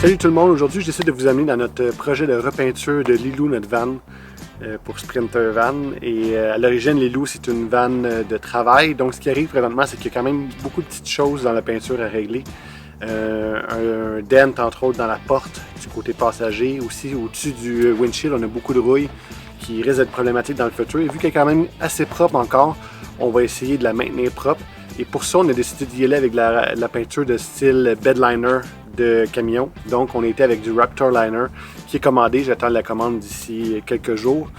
Salut tout le monde, aujourd'hui je décide de vous amener dans notre projet de repeinture de Lilou, notre van pour Sprinter Van. Et à l'origine, Lilou c'est une van de travail, donc ce qui arrive présentement c'est qu'il y a quand même beaucoup de petites choses dans la peinture à régler. Un dent entre autres dans la porte du côté passager, aussi au-dessus du windshield on a beaucoup de rouille qui risque d'être problématique dans le futur. Et vu qu'elle est quand même assez propre encore, on va essayer de la maintenir propre. Et pour ça on a décidé d'y aller avec la peinture de style bedliner de camion. Donc on était avec du Raptor Liner qui est commandé. J'attends la commande d'ici quelques jours.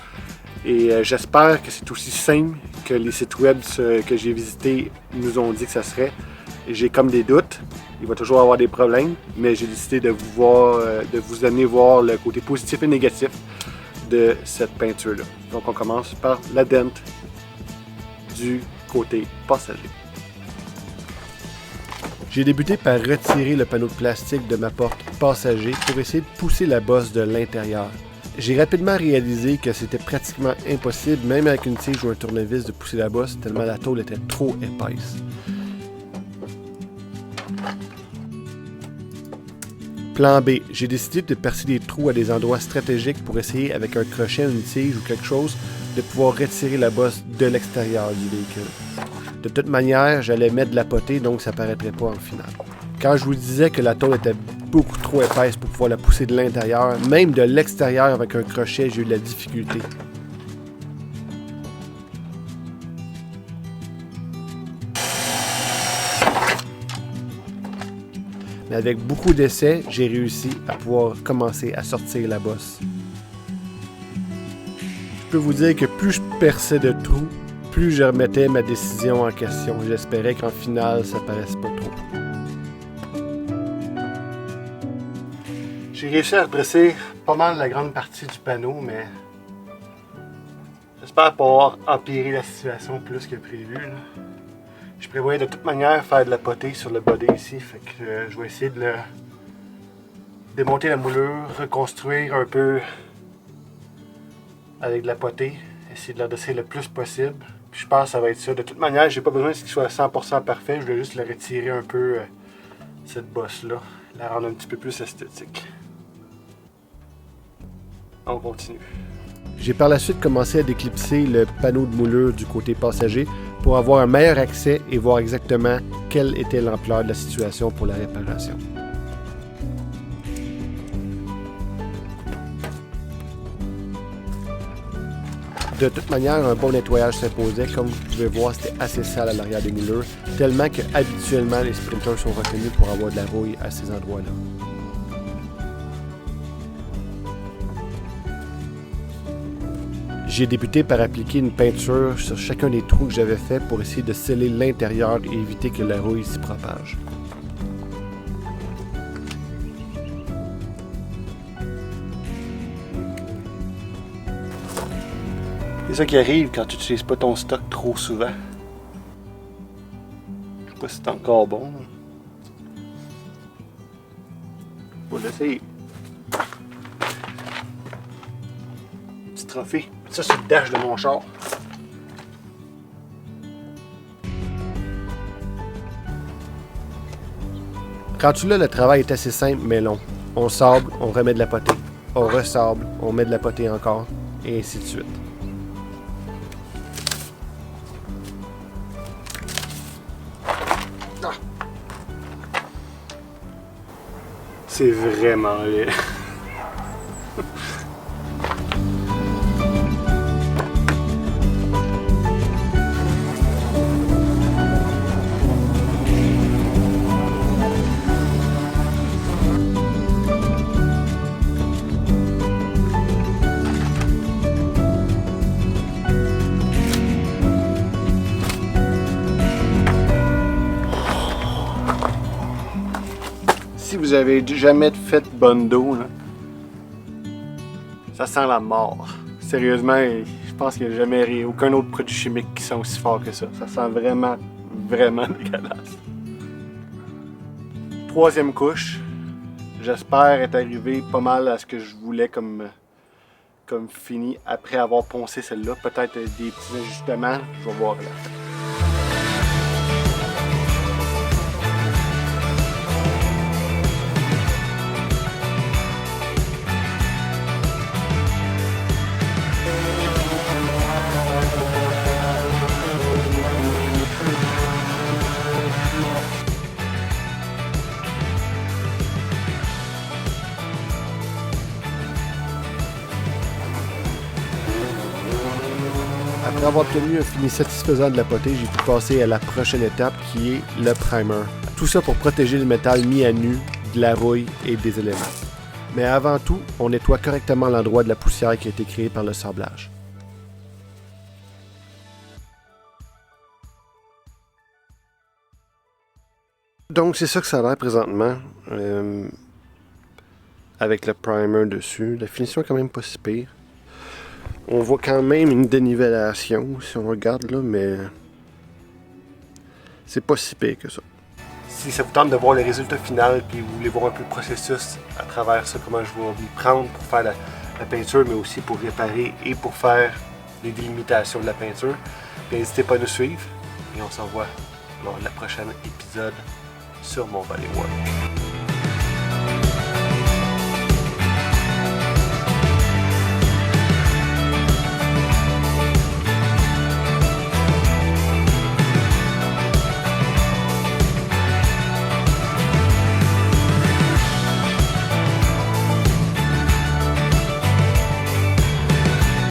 Et j'espère que c'est aussi simple que les sites web que j'ai visités nous ont dit que ça serait. J'ai comme des doutes. Il va toujours avoir des problèmes, mais j'ai décidé de vous amener voir le côté positif et négatif de cette peinture-là. Donc on commence par la dent du côté passager. J'ai débuté par retirer le panneau de plastique de ma porte passager pour essayer de pousser la bosse de l'intérieur. J'ai rapidement réalisé que c'était pratiquement impossible, même avec une tige ou un tournevis, de pousser la bosse tellement la tôle était trop épaisse. Plan B, j'ai décidé de percer des trous à des endroits stratégiques pour essayer avec un crochet, une tige ou quelque chose de pouvoir retirer la bosse de l'extérieur du véhicule. De toute manière, j'allais mettre de la potée, donc ça ne paraîtrait pas en finale. Quand je vous disais que la tôle était beaucoup trop épaisse pour pouvoir la pousser de l'intérieur, même de l'extérieur avec un crochet, j'ai eu de la difficulté. Mais avec beaucoup d'essais, j'ai réussi à pouvoir commencer à sortir la bosse. Je peux vous dire que plus je perçais de trous, plus je remettais ma décision en question. J'espérais qu'en finale, ça paraisse pas trop. J'ai réussi à redresser pas mal la grande partie du panneau, mais j'espère pouvoir empirer la situation plus que prévu, là. Je prévoyais de toute manière faire de la potée sur le body ici, fait que je vais essayer de démonter la moulure, reconstruire un peu avec de la potée, essayer de l'adresser le plus possible. Puis je pense que ça va être ça. De toute manière, j'ai pas besoin qu'il soit 100% parfait, je voulais juste le retirer un peu, cette bosse-là, la rendre un petit peu plus esthétique. On continue. J'ai par la suite commencé à déclipser le panneau de moulure du côté passager pour avoir un meilleur accès et voir exactement quelle était l'ampleur de la situation pour la réparation. De toute manière, un bon nettoyage s'imposait. Comme vous pouvez voir, c'était assez sale à l'arrière des moulures, tellement que habituellement les sprinters sont reconnus pour avoir de la rouille à ces endroits-là. J'ai débuté par appliquer une peinture sur chacun des trous que j'avais fait pour essayer de sceller l'intérieur et éviter que la rouille s'y propage. C'est ça qui arrive quand tu n'utilises pas ton stock trop souvent. Je sais pas si c'est encore bon. Faut l'essayer. Petit trophée. Ça, c'est le dash de mon char. Rendu là, le travail est assez simple mais long. On sable, on remet de la potée. On ressable, on met de la potée encore, et ainsi de suite. Ah. C'est vraiment laid. Si vous avez jamais fait Bondo, là, ça sent la mort. Sérieusement, je pense qu'il n'y a jamais aucun autre produit chimique qui sent aussi fort que ça. Ça sent vraiment, vraiment dégueulasse. Troisième couche. J'espère être arrivé pas mal à ce que je voulais comme fini après avoir poncé celle-là. Peut-être des petits ajustements. Je vais voir là. Après avoir obtenu un fini satisfaisant de la potée, j'ai pu passer à la prochaine étape qui est le primer. Tout ça pour protéger le métal mis à nu de la rouille et des éléments. Mais avant tout, on nettoie correctement l'endroit de la poussière qui a été créée par le sablage. Donc c'est ça que ça a l'air présentement, avec le primer dessus. La finition est quand même pas si pire. On voit quand même une dénivellation si on regarde là, mais c'est pas si pire que ça. Si ça vous tente de voir le résultat final, puis vous voulez voir un peu le processus à travers ça, comment je vais m'y prendre pour faire la peinture, mais aussi pour réparer et pour faire les délimitations de la peinture, n'hésitez pas à nous suivre et on se revoit lors de la prochaine épisode sur mon Bodywork.